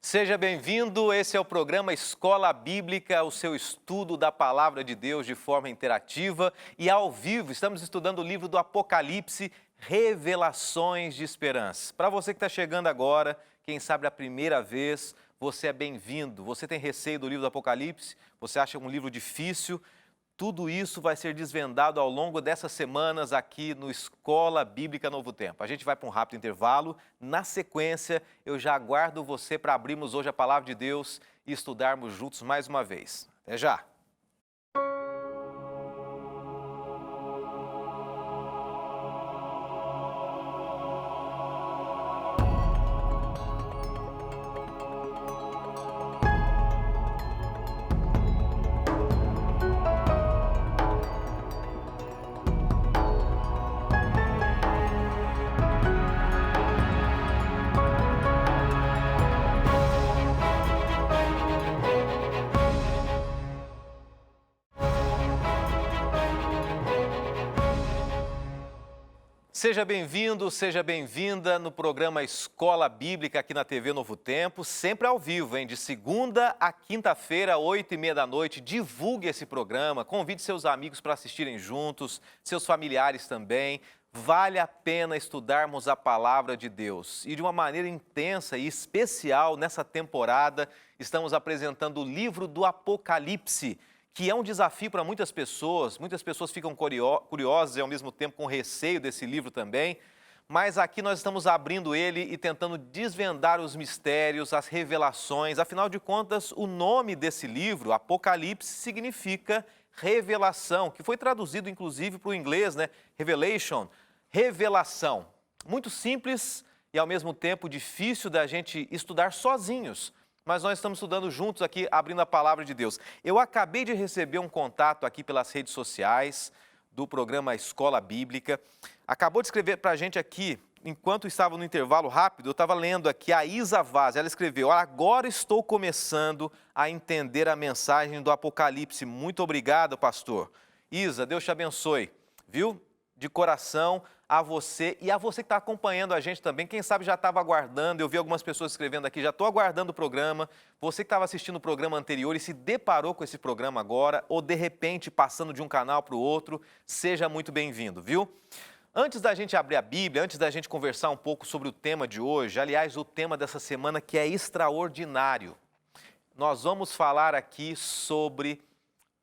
Seja bem-vindo, esse é o programa Escola Bíblica, o seu estudo da Palavra de Deus de forma interativa e ao vivo. Estamos estudando o livro do Apocalipse, Revelações de Esperança. Para você que está chegando agora, quem sabe a primeira vez, você é bem-vindo. Você tem receio do livro do Apocalipse? Você acha um livro difícil? Tudo isso vai ser desvendado ao longo dessas semanas aqui no Escola Bíblica Novo Tempo. A gente vai para um rápido intervalo. Na sequência, eu já aguardo você para abrirmos hoje a Palavra de Deus e estudarmos juntos mais uma vez. Até já! Seja bem-vindo, seja bem-vinda no programa Escola Bíblica aqui na TV Novo Tempo, sempre ao vivo, hein? De segunda a quinta-feira, 8h30 da noite. Divulgue esse programa, convide seus amigos para assistirem juntos, seus familiares também. Vale a pena estudarmos a Palavra de Deus. E de uma maneira intensa e especial, nessa temporada, estamos apresentando o livro do Apocalipse, que é um desafio para muitas pessoas ficam curiosas e ao mesmo tempo com receio desse livro também, mas aqui nós estamos abrindo ele e tentando desvendar os mistérios, as revelações. Afinal de contas, o nome desse livro, Apocalipse, significa revelação, que foi traduzido inclusive para o inglês, né? Revelation, revelação. Muito simples e ao mesmo tempo difícil da gente estudar sozinhos. Mas nós estamos estudando juntos aqui, abrindo a Palavra de Deus. Eu acabei de receber um contato aqui pelas redes sociais do programa Escola Bíblica. Acabou de escrever para a gente aqui, enquanto estava no intervalo rápido, eu estava lendo aqui a Isa Vaz. Ela escreveu: agora estou começando a entender a mensagem do Apocalipse. Muito obrigado, pastor. Isa, Deus te abençoe, viu? De coração a você e a você que está acompanhando a gente também. Quem sabe já estava aguardando, eu vi algumas pessoas escrevendo aqui, já estou aguardando o programa. Você que estava assistindo o programa anterior e se deparou com esse programa agora, ou de repente passando de um canal para o outro, seja muito bem-vindo, viu? Antes da gente abrir a Bíblia, antes da gente conversar um pouco sobre o tema de hoje, aliás, o tema dessa semana que é extraordinário, nós vamos falar aqui sobre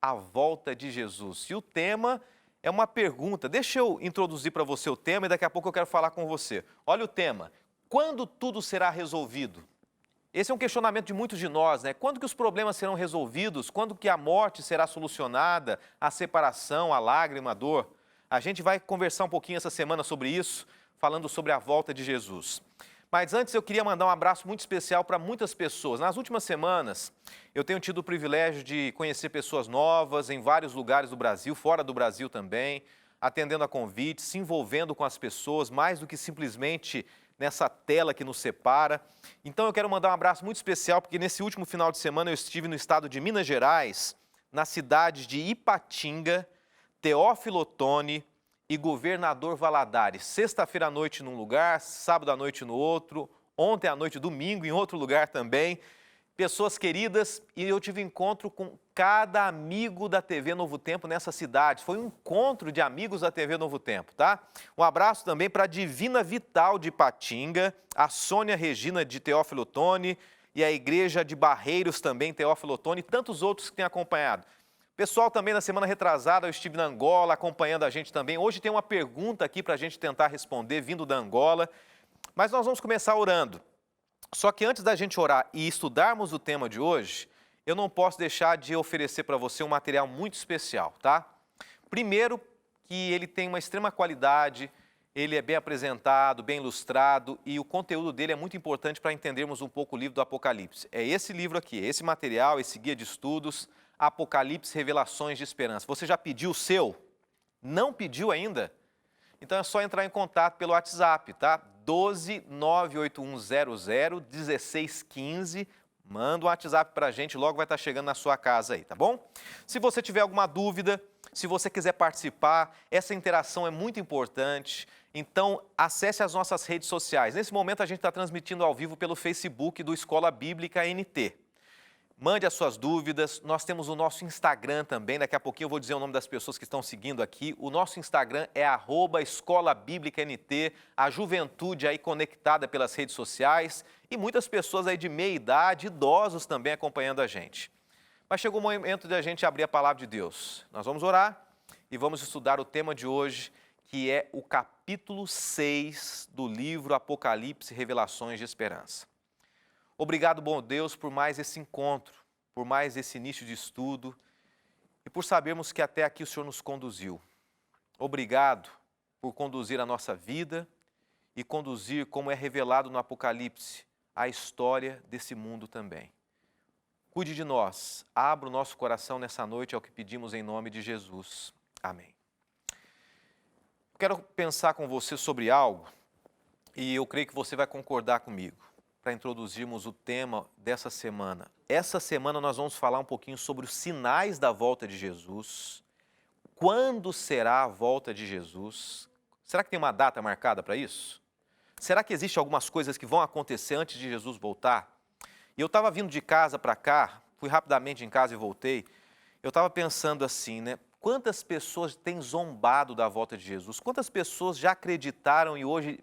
a volta de Jesus. E o tema é uma pergunta. Deixa eu introduzir para você o tema e daqui a pouco eu quero falar com você. Olha o tema: quando tudo será resolvido? Esse é um questionamento de muitos de nós, né? Quando que os problemas serão resolvidos? Quando que a morte será solucionada? A separação, a lágrima, a dor? A gente vai conversar um pouquinho essa semana sobre isso, falando sobre a volta de Jesus. Mas antes eu queria mandar um abraço muito especial para muitas pessoas. Nas últimas semanas, eu tenho tido o privilégio de conhecer pessoas novas em vários lugares do Brasil, fora do Brasil também, atendendo a convites, se envolvendo com as pessoas, mais do que simplesmente nessa tela que nos separa. Então eu quero mandar um abraço muito especial, porque nesse último final de semana eu estive no estado de Minas Gerais, na cidade de Ipatinga, Teófilo Otoni e Governador Valadares. Sexta-feira à noite num lugar, sábado à noite no outro, ontem à noite, domingo, em outro lugar também. Pessoas queridas, e eu tive encontro com cada amigo da TV Novo Tempo nessa cidade. Foi um encontro de amigos da TV Novo Tempo, tá? Um abraço também para a Divina Vital de Ipatinga, a Sônia Regina de Teófilo Otoni e a Igreja de Barreiros também, Teófilo Otoni, e tantos outros que têm acompanhado. Pessoal, também na semana retrasada eu estive na Angola acompanhando a gente também. Hoje tem uma pergunta aqui para a gente tentar responder, vindo da Angola. Mas nós vamos começar orando. Só que antes da gente orar e estudarmos o tema de hoje, eu não posso deixar de oferecer para você um material muito especial, tá? Primeiro, que ele tem uma extrema qualidade, ele é bem apresentado, bem ilustrado e o conteúdo dele é muito importante para entendermos um pouco o livro do Apocalipse. É esse livro aqui, esse material, esse guia de estudos, Apocalipse, Revelações de Esperança. Você já pediu o seu? Não pediu ainda? Então é só entrar em contato pelo WhatsApp, tá? 12 98100 1615. Manda um WhatsApp para a gente, logo vai estar chegando na sua casa aí, tá bom? Se você tiver alguma dúvida, se você quiser participar, essa interação é muito importante, então acesse as nossas redes sociais. Nesse momento a gente está transmitindo ao vivo pelo Facebook do Escola Bíblica NT. Mande as suas dúvidas, nós temos o nosso Instagram também, daqui a pouquinho eu vou dizer o nome das pessoas que estão seguindo aqui. O nosso Instagram é @escolabíblica.nt, a juventude aí conectada pelas redes sociais e muitas pessoas aí de meia idade, idosos também acompanhando a gente. Mas chegou o momento de a gente abrir a palavra de Deus. Nós vamos orar e vamos estudar o tema de hoje, que é o capítulo 6 do livro Apocalipse, Revelações de Esperança. Obrigado, bom Deus, por mais esse encontro, por mais esse início de estudo e por sabermos que até aqui o Senhor nos conduziu. Obrigado por conduzir a nossa vida e conduzir, como é revelado no Apocalipse, a história desse mundo também. Cuide de nós, abra o nosso coração nessa noite, é o que pedimos em nome de Jesus. Amém. Quero pensar com você sobre algo e eu creio que você vai concordar comigo, para introduzirmos o tema dessa semana. Essa semana nós vamos falar um pouquinho sobre os sinais da volta de Jesus. Quando será a volta de Jesus? Será que tem uma data marcada para isso? Será que existem algumas coisas que vão acontecer antes de Jesus voltar? E eu estava vindo de casa para cá, fui rapidamente em casa e voltei, eu estava pensando assim, né? Quantas pessoas têm zombado da volta de Jesus? Quantas pessoas já acreditaram e hoje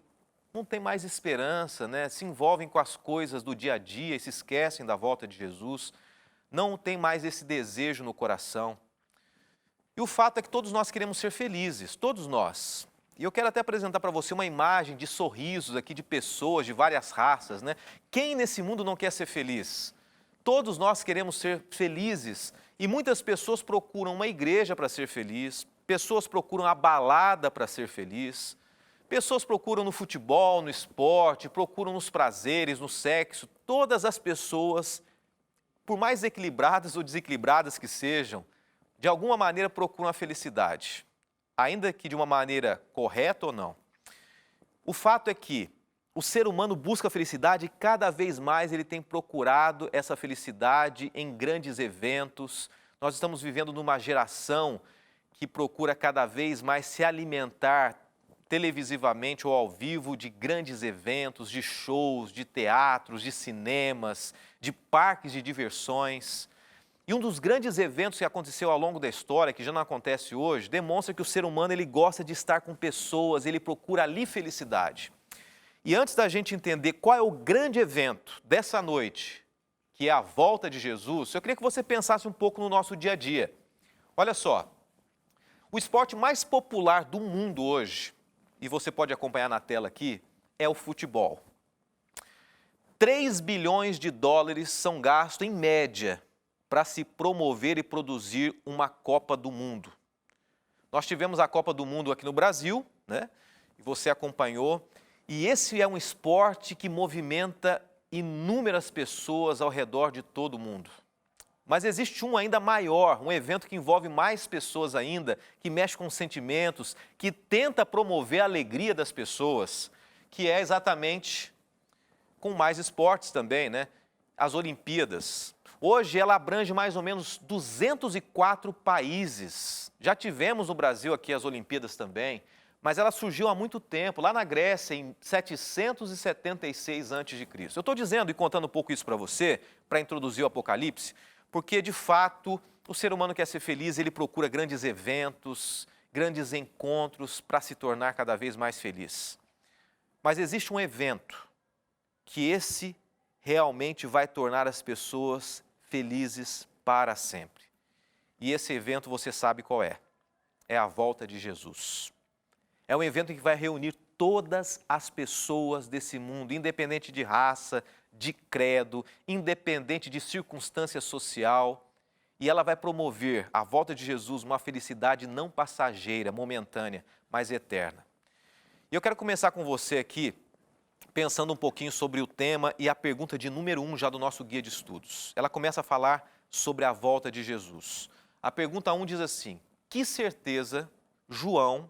não tem mais esperança, né? Se envolvem com as coisas do dia a dia e se esquecem da volta de Jesus, não tem mais esse desejo no coração. E o fato é que todos nós queremos ser felizes, todos nós. E eu quero até apresentar para você uma imagem de sorrisos aqui de pessoas de várias raças, né? Quem nesse mundo não quer ser feliz? Todos nós queremos ser felizes e muitas pessoas procuram uma igreja para ser feliz, pessoas procuram a balada para ser feliz. Pessoas procuram no futebol, no esporte, procuram nos prazeres, no sexo. Todas as pessoas, por mais equilibradas ou desequilibradas que sejam, de alguma maneira procuram a felicidade, ainda que de uma maneira correta ou não. O fato é que o ser humano busca a felicidade e cada vez mais ele tem procurado essa felicidade em grandes eventos. Nós estamos vivendo numa geração que procura cada vez mais se alimentar televisivamente ou ao vivo de grandes eventos, de shows, de teatros, de cinemas, de parques de diversões. E um dos grandes eventos que aconteceu ao longo da história, que já não acontece hoje, demonstra que o ser humano ele gosta de estar com pessoas, ele procura ali felicidade. E antes da gente entender qual é o grande evento dessa noite, que é a volta de Jesus, eu queria que você pensasse um pouco no nosso dia a dia. Olha só, o esporte mais popular do mundo hoje, e você pode acompanhar na tela aqui, é o futebol. 3 bilhões de dólares são gastos, em média, para se promover e produzir uma Copa do Mundo. Nós tivemos a Copa do Mundo aqui no Brasil, né? E você acompanhou. E esse é um esporte que movimenta inúmeras pessoas ao redor de todo o mundo. Mas existe um ainda maior, um evento que envolve mais pessoas ainda, que mexe com sentimentos, que tenta promover a alegria das pessoas, que é exatamente com mais esportes também, né? As Olimpíadas. Hoje ela abrange mais ou menos 204 países. Já tivemos no Brasil aqui as Olimpíadas também, mas ela surgiu há muito tempo, lá na Grécia, em 776 a.C. Eu estou dizendo e contando um pouco isso para você, para introduzir o Apocalipse, porque, de fato, o ser humano quer ser feliz, ele procura grandes eventos, grandes encontros para se tornar cada vez mais feliz. Mas existe um evento que esse realmente vai tornar as pessoas felizes para sempre. E esse evento você sabe qual é. É a volta de Jesus. É um evento que vai reunir todas as pessoas desse mundo, independente de raça, de credo, independente de circunstância social, e ela vai promover a volta de Jesus uma felicidade não passageira, momentânea, mas eterna. E eu quero começar com você aqui, pensando um pouquinho sobre o tema e a pergunta de número 1 já do nosso guia de estudos. Ela começa a falar sobre a volta de Jesus. A pergunta 1 diz assim: que certeza João,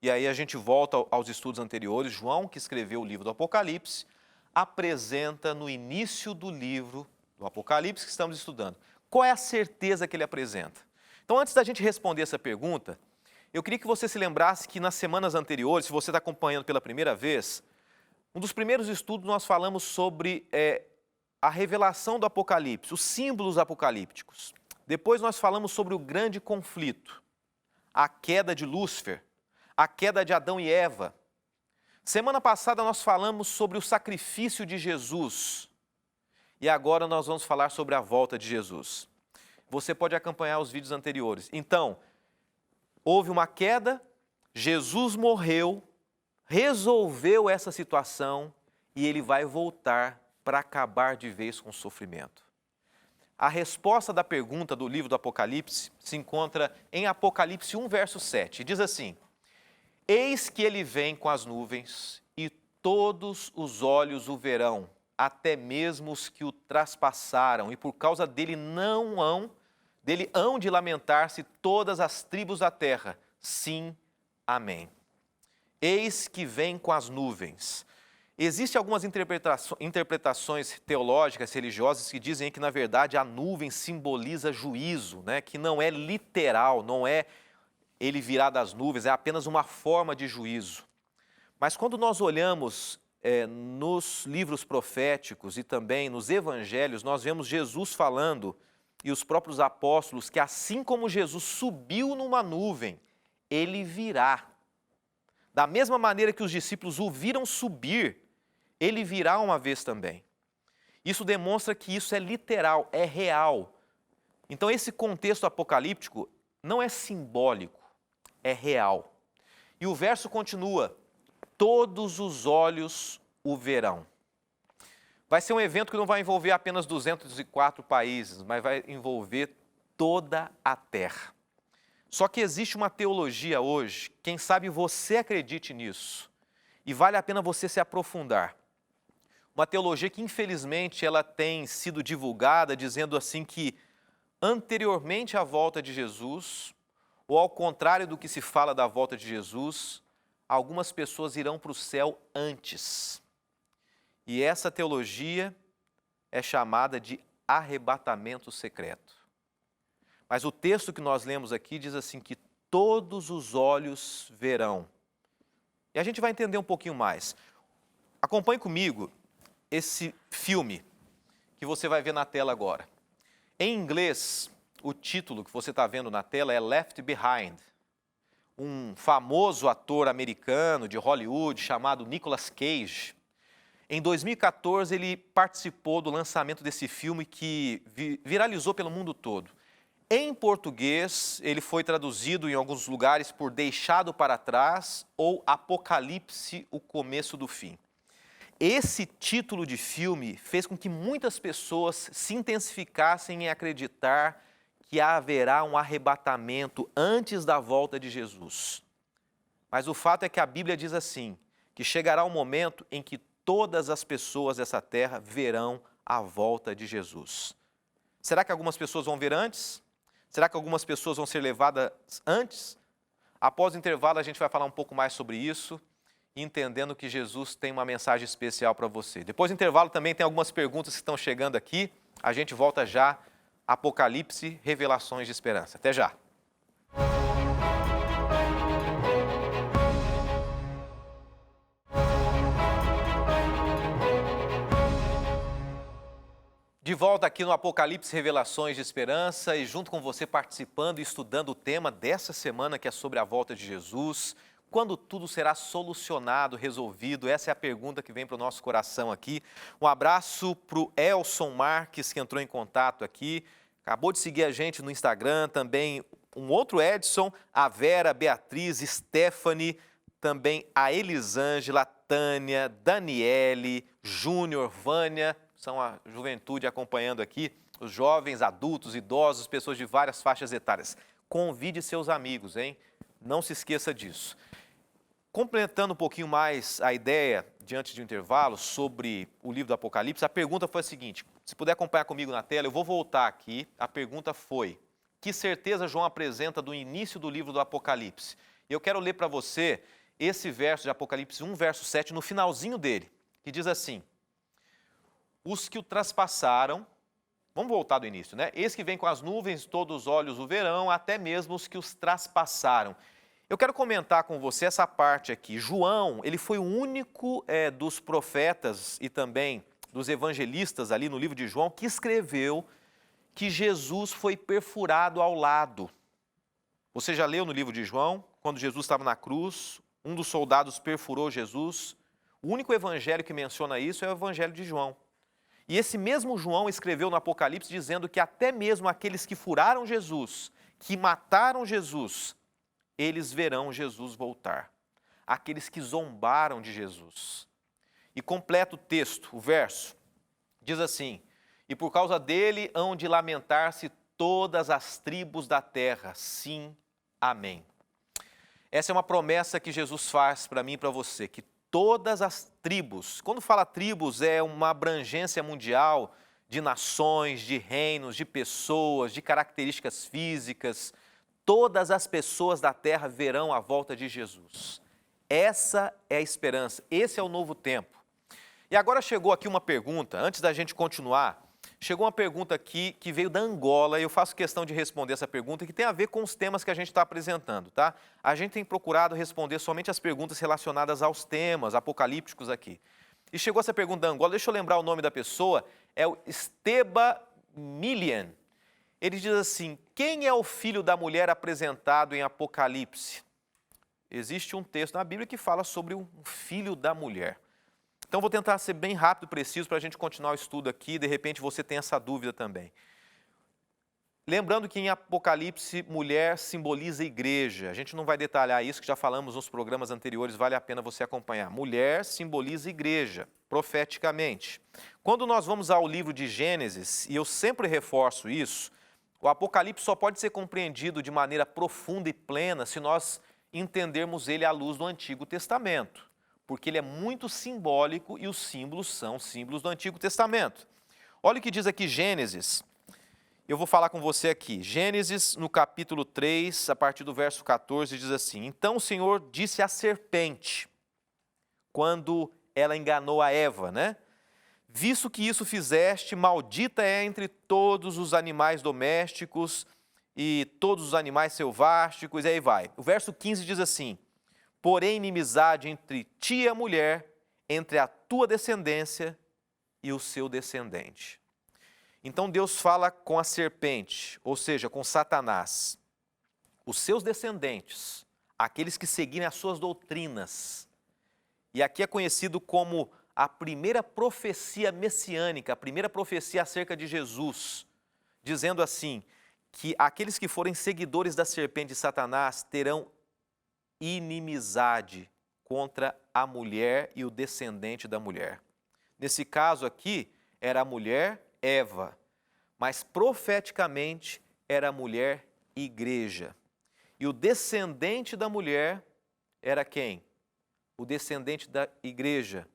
e aí a gente volta aos estudos anteriores, João, que escreveu o livro do Apocalipse, apresenta no início do livro do Apocalipse que estamos estudando. Qual é a certeza que ele apresenta? Então, antes da gente responder essa pergunta, eu queria que você se lembrasse que nas semanas anteriores, se você está acompanhando pela primeira vez, um dos primeiros estudos nós falamos sobre a revelação do Apocalipse, os símbolos apocalípticos. Depois nós falamos sobre o grande conflito, a queda de Lúcifer, a queda de Adão e Eva. Semana passada nós falamos sobre o sacrifício de Jesus e agora nós vamos falar sobre a volta de Jesus. Você pode acompanhar os vídeos anteriores. Então, houve uma queda, Jesus morreu, resolveu essa situação e ele vai voltar para acabar de vez com o sofrimento. A resposta da pergunta do livro do Apocalipse se encontra em Apocalipse 1, verso 7. Diz assim: Eis que ele vem com as nuvens e todos os olhos o verão, até mesmo os que o traspassaram, e por causa dele hão de lamentar-se todas as tribos da terra. Sim, amém. Eis que vem com as nuvens. Existem algumas interpretações teológicas, religiosas, que dizem que, na verdade, a nuvem simboliza juízo, né? Que não é literal, não é ele virá das nuvens, é apenas uma forma de juízo. Mas quando nós olhamos nos livros proféticos e também nos evangelhos, nós vemos Jesus falando, e os próprios apóstolos, que assim como Jesus subiu numa nuvem, ele virá. Da mesma maneira que os discípulos o viram subir, ele virá uma vez também. Isso demonstra que isso é literal, é real. Então esse contexto apocalíptico não é simbólico, é real. E o verso continua: todos os olhos o verão. Vai ser um evento que não vai envolver apenas 204 países, mas vai envolver toda a terra. Só que existe uma teologia hoje, quem sabe você acredite nisso, e vale a pena você se aprofundar. Uma teologia que, infelizmente, ela tem sido divulgada dizendo assim que, anteriormente à volta de Jesus, ou ao contrário do que se fala da volta de Jesus, algumas pessoas irão para o céu antes. E essa teologia é chamada de arrebatamento secreto. Mas o texto que nós lemos aqui diz assim que todos os olhos verão. E a gente vai entender um pouquinho mais. Acompanhe comigo esse filme que você vai ver na tela agora. Em inglês, o título que você está vendo na tela é Left Behind. Um famoso ator americano de Hollywood chamado Nicolas Cage. Em 2014, ele participou do lançamento desse filme que viralizou pelo mundo todo. Em português, ele foi traduzido em alguns lugares por Deixado para Trás ou Apocalipse, o Começo do Fim. Esse título de filme fez com que muitas pessoas se intensificassem em acreditar que haverá um arrebatamento antes da volta de Jesus. Mas o fato é que a Bíblia diz assim, que chegará um momento em que todas as pessoas dessa terra verão a volta de Jesus. Será que algumas pessoas vão ver antes? Será que algumas pessoas vão ser levadas antes? Após o intervalo, a gente vai falar um pouco mais sobre isso, entendendo que Jesus tem uma mensagem especial para você. Depois do intervalo também tem algumas perguntas que estão chegando aqui. A gente volta já. Apocalipse, Revelações de Esperança. Até já. De volta aqui no Apocalipse, Revelações de Esperança, e junto com você participando e estudando o tema dessa semana, que é sobre a volta de Jesus. Quando tudo será solucionado, resolvido? Essa é a pergunta que vem para o nosso coração aqui. Um abraço para o Elson Marques, que entrou em contato aqui. Acabou de seguir a gente no Instagram. Também um outro Edson, a Vera, Beatriz, Stephanie, também a Elisângela, Tânia, Daniele, Júnior, Vânia. São a juventude acompanhando aqui, os jovens, adultos, idosos, pessoas de várias faixas etárias. Convide seus amigos, hein? Não se esqueça disso. Complementando um pouquinho mais a ideia, diante de um intervalo, sobre o livro do Apocalipse, a pergunta foi a seguinte, se puder acompanhar comigo na tela, eu vou voltar aqui. A pergunta foi, que certeza João apresenta do início do livro do Apocalipse? Eu quero ler para você esse verso de Apocalipse 1, verso 7, no finalzinho dele, que diz assim, os que o traspassaram Vamos voltar do início, né? Eis que vem com as nuvens, todos os olhos o verão, até mesmo os que os traspassaram. Eu quero comentar com você essa parte aqui. João, ele foi o único dos profetas e também dos evangelistas ali no livro de João que escreveu que Jesus foi perfurado ao lado. Você já leu no livro de João, quando Jesus estava na cruz, um dos soldados perfurou Jesus? O único evangelho que menciona isso é o evangelho de João. E esse mesmo João escreveu no Apocalipse dizendo que até mesmo aqueles que furaram Jesus, que mataram Jesus, eles verão Jesus voltar. Aqueles que zombaram de Jesus. E completa o texto, o verso, diz assim: e por causa dele hão de lamentar-se todas as tribos da terra. Sim, amém. Essa é uma promessa que Jesus faz para mim e para você, que todas as tribos, quando fala tribos, é uma abrangência mundial de nações, de reinos, de pessoas, de características físicas, todas as pessoas da terra verão a volta de Jesus. Essa é a esperança, esse é o novo tempo. E agora chegou aqui uma pergunta, antes da gente continuar, chegou uma pergunta aqui que veio da Angola e eu faço questão de responder essa pergunta que tem a ver com os temas que a gente está apresentando, tá? A gente tem procurado responder somente as perguntas relacionadas aos temas apocalípticos aqui. E chegou essa pergunta da Angola, deixa eu lembrar o nome da pessoa, é o Esteba Milian. Ele diz assim: quem é o filho da mulher apresentado em Apocalipse? Existe um texto na Bíblia que fala sobre o filho da mulher. Então, vou tentar ser bem rápido e preciso para a gente continuar o estudo aqui, de repente você tem essa dúvida também. Lembrando que em Apocalipse, mulher simboliza igreja. A gente não vai detalhar isso, que já falamos nos programas anteriores, vale a pena você acompanhar. Mulher simboliza igreja, profeticamente. Quando nós vamos ao livro de Gênesis, e eu sempre reforço isso, o Apocalipse só pode ser compreendido de maneira profunda e plena se nós entendermos ele à luz do Antigo Testamento, porque ele é muito simbólico e os símbolos são símbolos do Antigo Testamento. Olha o que diz aqui Gênesis. Eu vou falar com você aqui. Gênesis, no capítulo 3, a partir do verso 14, diz assim: então o Senhor disse à serpente, quando ela enganou a Eva, né? Visto que isso fizeste, maldita é entre todos os animais domésticos e todos os animais selváticos, e aí vai. O verso 15 diz assim: porém inimizade entre ti e a mulher, entre a tua descendência e o seu descendente. Então Deus fala com a serpente, ou seja, com Satanás. Os seus descendentes, aqueles que seguirem as suas doutrinas. E aqui é conhecido como a primeira profecia messiânica, a primeira profecia acerca de Jesus, dizendo assim, que aqueles que forem seguidores da serpente de Satanás terão inimizade contra a mulher e o descendente da mulher. Nesse caso aqui, era a mulher Eva, mas profeticamente era a mulher igreja. E o descendente da mulher era quem? O descendente da igreja,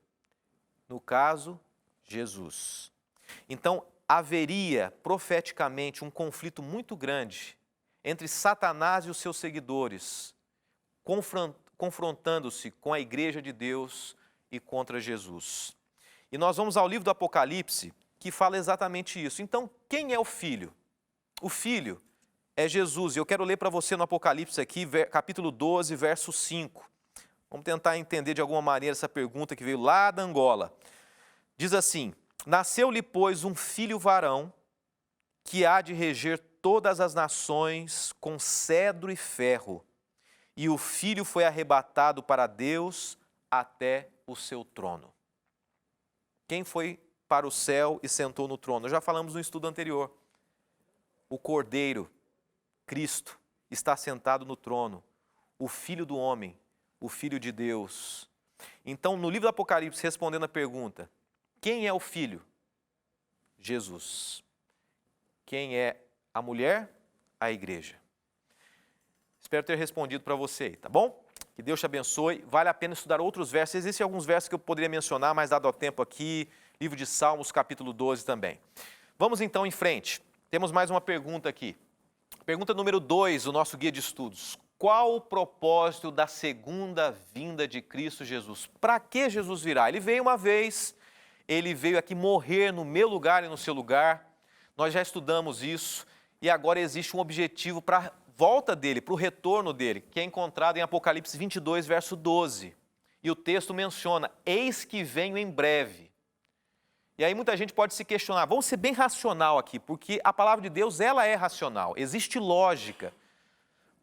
no caso, Jesus. Então, haveria profeticamente um conflito muito grande entre Satanás e os seus seguidores, confrontando-se com a igreja de Deus e contra Jesus. E nós vamos ao livro do Apocalipse, que fala exatamente isso. Então, quem é o Filho? O Filho é Jesus. E eu quero ler para você no Apocalipse aqui, capítulo 12, verso 5. Vamos tentar entender de alguma maneira essa pergunta que veio lá da Angola. Diz assim: nasceu-lhe, pois, um filho varão, que há de reger todas as nações com cedro e ferro. E o filho foi arrebatado para Deus até o seu trono. Quem foi para o céu e sentou no trono? Nós já falamos no estudo anterior. O Cordeiro, Cristo, está sentado no trono. O Filho do homem, o Filho de Deus. Então, no livro do Apocalipse, respondendo a pergunta, quem é o Filho? Jesus. Quem é a mulher? A igreja. Espero ter respondido para você aí, tá bom? Que Deus te abençoe. Vale a pena estudar outros versos. Existem alguns versos que eu poderia mencionar, mas dado ao tempo aqui, livro de Salmos, capítulo 12 também. Vamos então em frente. Temos mais uma pergunta aqui. Pergunta número 2 do nosso guia de estudos. Qual o propósito da segunda vinda de Cristo Jesus? Para que Jesus virá? Ele veio uma vez, ele veio aqui morrer no meu lugar e no seu lugar, Nós já estudamos isso e agora existe um objetivo para a volta dele, para o retorno dele, que é encontrado em Apocalipse 22, verso 12. E o texto menciona, eis que venho em breve. E aí muita gente pode se questionar, vamos ser bem racional aqui, porque a palavra de Deus, ela é racional, existe lógica.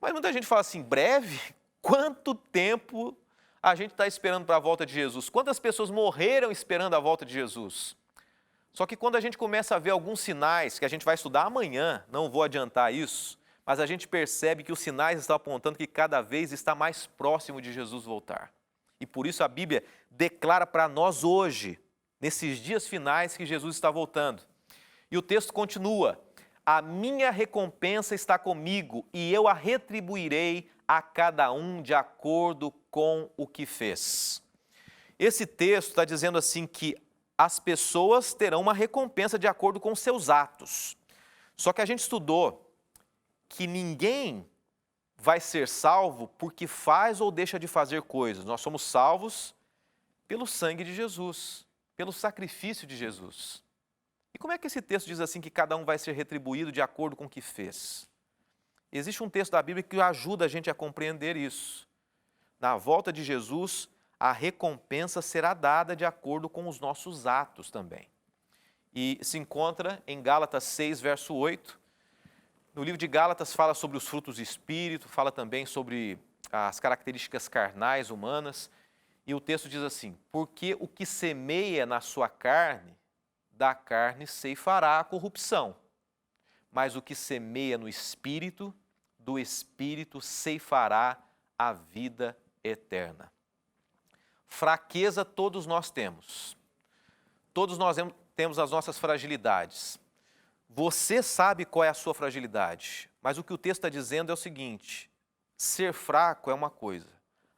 Mas muita gente fala assim, breve? Quanto tempo a gente está esperando para a volta de Jesus? Quantas pessoas morreram esperando a volta de Jesus? Só que quando a gente começa a ver alguns sinais, que a gente vai estudar amanhã, não vou adiantar isso, mas a gente percebe que os sinais estão apontando que cada vez está mais próximo de Jesus voltar. E por isso a Bíblia declara para nós hoje, nesses dias finais, que Jesus está voltando. E o texto continua, a minha recompensa está comigo e eu a retribuirei a cada um de acordo com o que fez. Esse texto está dizendo assim que as pessoas terão uma recompensa de acordo com seus atos. Só que a gente estudou que ninguém vai ser salvo porque faz ou deixa de fazer coisas. Nós somos salvos pelo sangue de Jesus, pelo sacrifício de Jesus. E como é que esse texto diz assim que cada um vai ser retribuído de acordo com o que fez? Existe um texto da Bíblia que ajuda a gente a compreender isso. Na volta de Jesus, a recompensa será dada de acordo com os nossos atos também. E se encontra em Gálatas 6, verso 8. No livro de Gálatas fala sobre os frutos do Espírito, fala também sobre as características carnais humanas. E o texto diz assim, porque o que semeia na sua carne, da carne ceifará a corrupção. Mas o que semeia no Espírito, do Espírito ceifará a vida eterna. Fraqueza todos nós temos. Todos nós temos as nossas fragilidades. Você sabe qual é a sua fragilidade, mas o que o texto está dizendo é o seguinte, ser fraco é uma coisa.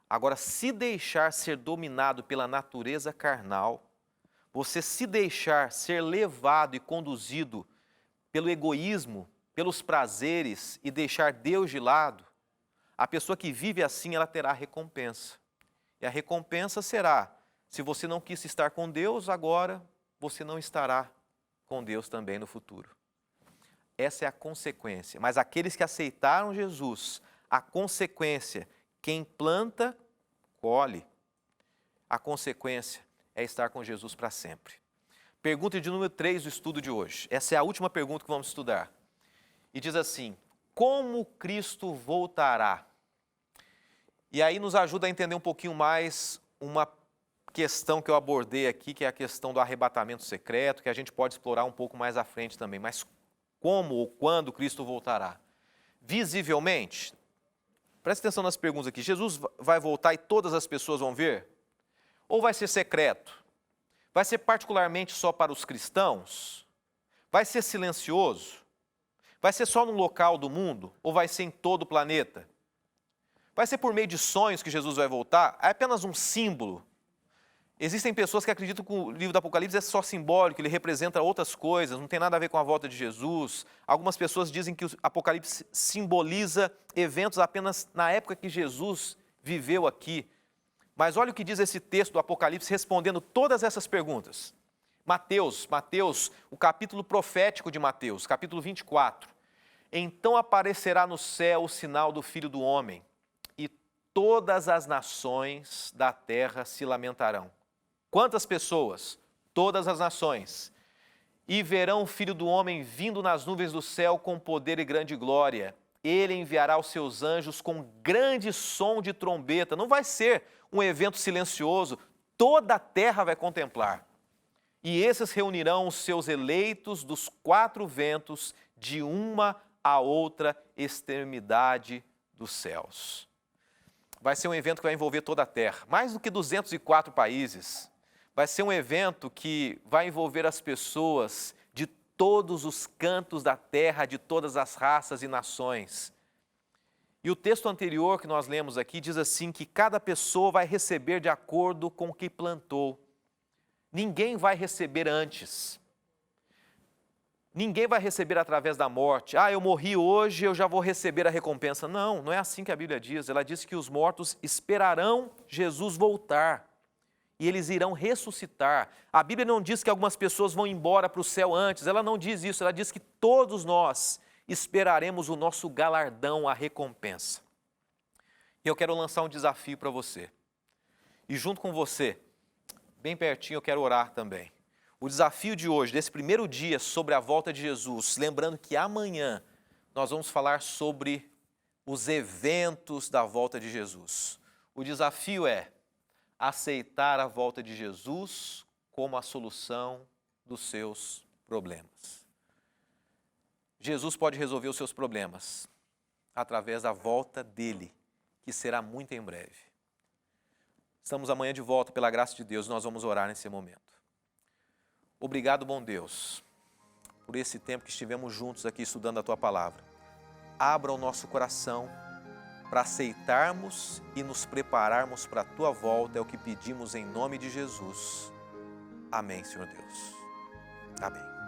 Agora, se deixar ser dominado pela natureza carnal, você se deixar ser levado e conduzido pelo egoísmo, pelos prazeres e deixar Deus de lado, a pessoa que vive assim, ela terá recompensa. E a recompensa será, se você não quis estar com Deus agora, você não estará com Deus também no futuro. Essa é a consequência. Mas aqueles que aceitaram Jesus, a consequência, quem planta, colhe. A consequência é estar com Jesus para sempre. Pergunta de número 3 do estudo de hoje. Essa é a última pergunta que vamos estudar. E diz assim, como Cristo voltará? E aí nos ajuda a entender um pouquinho mais uma questão que eu abordei aqui, que é a questão do arrebatamento secreto, que a gente pode explorar um pouco mais à frente também. Mas como ou quando Cristo voltará? Visivelmente? Preste atenção nas perguntas aqui. Jesus vai voltar e todas as pessoas vão ver? Ou vai ser secreto? Vai ser particularmente só para os cristãos? Vai ser silencioso? Vai ser só num local do mundo? Ou vai ser em todo o planeta? Vai ser por meio de sonhos que Jesus vai voltar? É apenas um símbolo? Existem pessoas que acreditam que o livro do Apocalipse é só simbólico, ele representa outras coisas, não tem nada a ver com a volta de Jesus. Algumas pessoas dizem que o Apocalipse simboliza eventos apenas na época que Jesus viveu aqui. Mas olha o que diz esse texto do Apocalipse respondendo todas essas perguntas. Mateus, o capítulo profético de Mateus, capítulo 24. Então aparecerá no céu o sinal do Filho do Homem, e todas as nações da terra se lamentarão. Quantas pessoas? Todas as nações. E verão o Filho do Homem vindo nas nuvens do céu com poder e grande glória. Ele enviará os seus anjos com grande som de trombeta. Não vai ser um evento silencioso, toda a terra vai contemplar. E esses reunirão os seus eleitos dos 4 ventos, de uma a outra extremidade dos céus. Vai ser um evento que vai envolver toda a terra, mais do que 204 países. Vai ser um evento que vai envolver as pessoas de todos os cantos da terra, de todas as raças e nações. E o texto anterior que nós lemos aqui diz assim que cada pessoa vai receber de acordo com o que plantou. Ninguém vai receber antes. Ninguém vai receber através da morte. Eu morri hoje, eu já vou receber a recompensa. Não é assim que a Bíblia diz. Ela diz que os mortos esperarão Jesus voltar. e eles irão ressuscitar. A Bíblia não diz que algumas pessoas vão embora para o céu antes, ela não diz isso, ela diz que todos nós esperaremos o nosso galardão, a recompensa. E eu quero lançar um desafio para você. E junto com você, bem pertinho, eu quero orar também. O desafio de hoje, desse primeiro dia sobre a volta de Jesus, lembrando que amanhã nós vamos falar sobre os eventos da volta de Jesus. O desafio é aceitar a volta de Jesus como a solução dos seus problemas. Jesus pode resolver os seus problemas através da volta dele, que será muito em breve. Estamos amanhã de volta, pela graça de Deus, nós vamos orar nesse momento. Obrigado, bom Deus, por esse tempo que estivemos juntos aqui estudando a Tua Palavra. Abra o nosso coração para aceitarmos e nos prepararmos para a Tua volta, é o que pedimos em nome de Jesus. Amém, Senhor Deus. Amém.